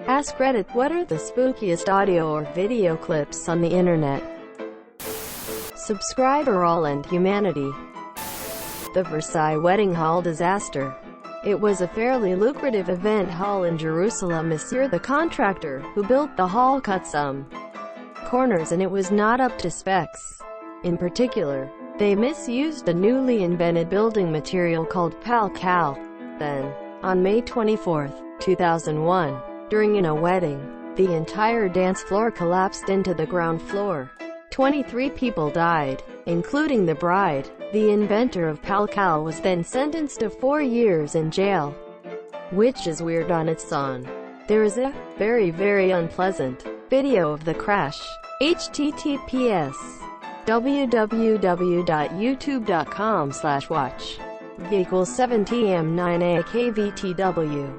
AskReddit, what are the spookiest audio or video clips on the internet? Subscribe or I'll end humanity. The Versailles Wedding Hall disaster. It was a fairly lucrative event hall in Jerusalem. Monsieur the contractor who built the hall cut some corners and it was not up to specs. In particular, they misused a newly invented building material called cal. Then, on May 24, 2001, during a wedding, the entire dance floor collapsed into the ground floor. 23 people died, including the bride. The inventor of cal was then sentenced to 4 years in jail, which is weird on its own. There is a very unpleasant video of the crash. https www.youtube.com/watch v=7tm9akvtw.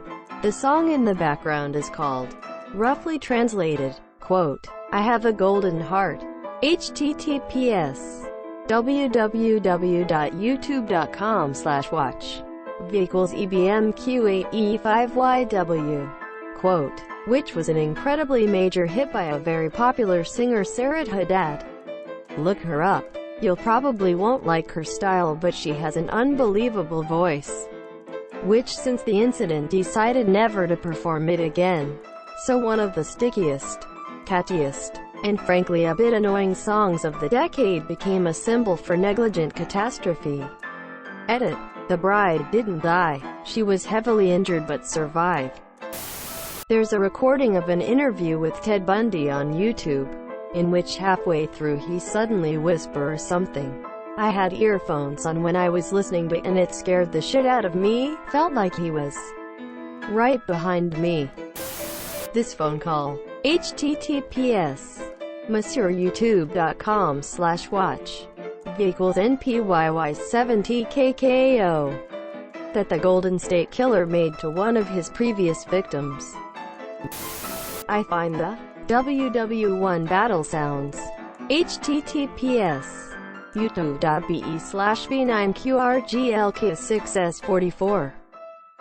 The song in the background is called, roughly translated, quote, I Have a Golden Heart. https www.youtube.com/watch v=ebmq8e5yw. Quote, which was an incredibly major hit by a very popular singer Sarah Haddad. Look her up. You'll probably won't like her style, but she has an unbelievable voice, which since the incident decided never to perform it again. So one of the stickiest, catchiest, and frankly a bit annoying songs of the decade became a symbol for negligent catastrophe. Edit. The bride didn't die. She was heavily injured but survived. There's a recording of an interview with Ted Bundy on YouTube, in which halfway through he suddenly whispers something. I had earphones on when I was listening to it and it scared the shit out of me. Felt like he was right behind me. This phone call. https monsieuryoutube.com/watch v=npyy7tkko. That the Golden State Killer made to one of his previous victims. I find the WW1 battle sounds. https youtube.be/v9qrglk6s44.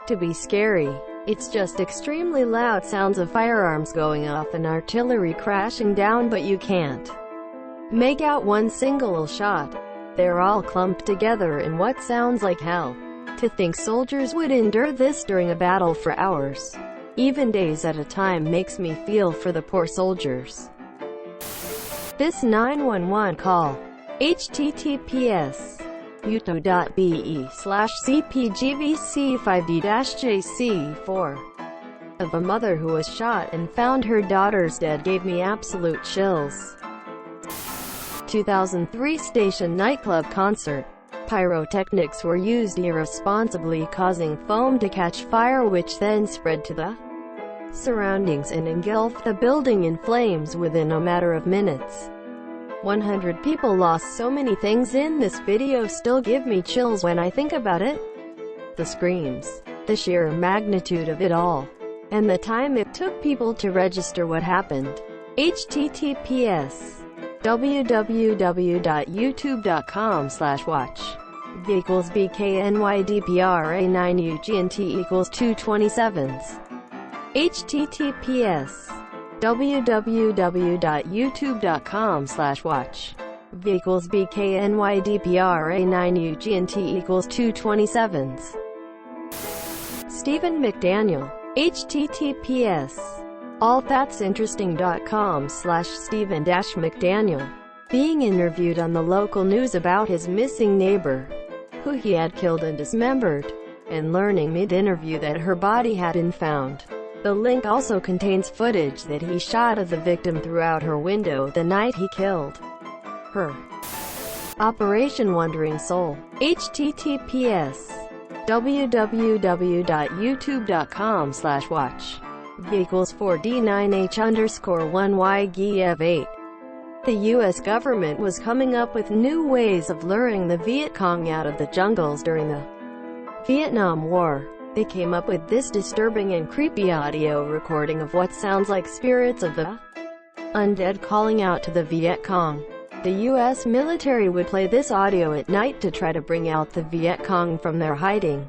To be scary. It's just extremely loud sounds of firearms going off and artillery crashing down, but you can't make out one single shot. They're all clumped together in what sounds like hell. To think soldiers would endure this during a battle for hours, even days at a time, makes me feel for the poor soldiers. This 911 call. https youtube.be/cpgvc5d-jc4 of a mother who was shot and found her daughters dead gave me absolute chills. 2003 Station nightclub concert. Pyrotechnics were used irresponsibly, causing foam to catch fire, which then spread to the surroundings and engulfed the building in flames within a matter of minutes. 100 people lost. So many things in this video still give me chills when I think about it. The screams, the sheer magnitude of it all, and the time it took people to register what happened. https www.youtube.com/watch v=bknydpra9ugnt=227s. https www.youtube.com/watch v=bknydpra9ugnt=227s. Stephen McDaniel. https allthat'sinteresting.com/Stephen-McDaniel. Being interviewed on the local news about his missing neighbor, who he had killed and dismembered, and learning mid-interview that her body had been found. The link also contains footage that he shot of the victim throughout her window the night he killed her. Operation Wandering Soul. https www.youtube.com/watch v=4d9h_1ygiev8. The U.S. government was coming up with new ways of luring the Viet Cong out of the jungles during the Vietnam War. They came up with this disturbing and creepy audio recording of what sounds like spirits of the undead calling out to the Viet Cong. The U.S. military would play this audio at night to try to bring out the Viet Cong from their hiding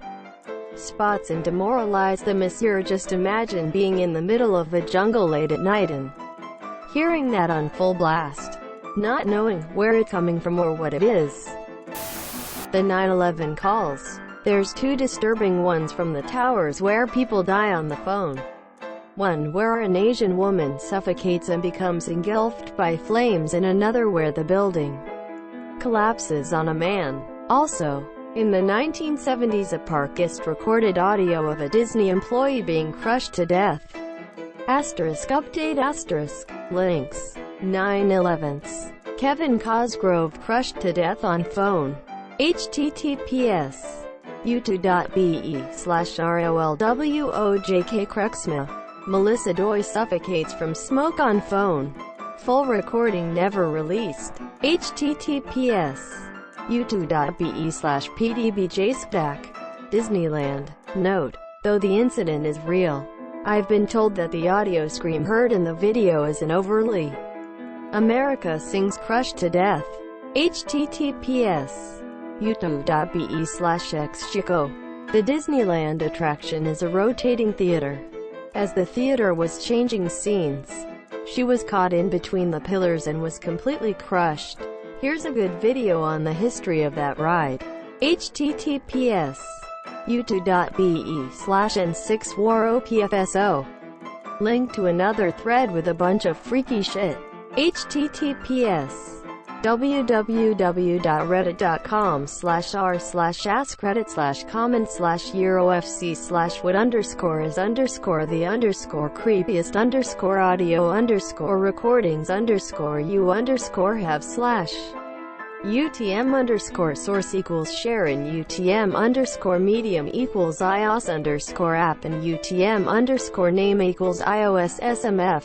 spots and demoralize the monsieur. Just imagine being in the middle of the jungle late at night and hearing that on full blast, not knowing where it's coming from or what it is. The 9/11 calls. There's two disturbing ones from the towers where people die on the phone. One where an Asian woman suffocates and becomes engulfed by flames, and another where the building collapses on a man. Also, in the 1970s, a parkist recorded audio of a Disney employee being crushed to death. Update. Links. 9/11s. Kevin Cosgrove crushed to death on phone. https u2.be/rolwojk Melissa Doi suffocates from smoke on phone. Full recording never released. https u2.be/pdbjstack Disneyland. Note: though the incident is real, I've been told that the audio scream heard in the video is an overly America sings crushed to death. https u2.be/xchico The Disneyland attraction is a rotating theater. As the theater was changing scenes, she was caught in between the pillars and was completely crushed. Here's a good video on the history of that ride. https u2.be/n6waropfso Link to another thread with a bunch of freaky shit. https www.reddit.com/r/askreddit/comment/year-ofc/what_the_creepiest_audio_audio_have/UTM_source equals share in UTM_medium equals iOS_app and UTM_name equals iOS SMF.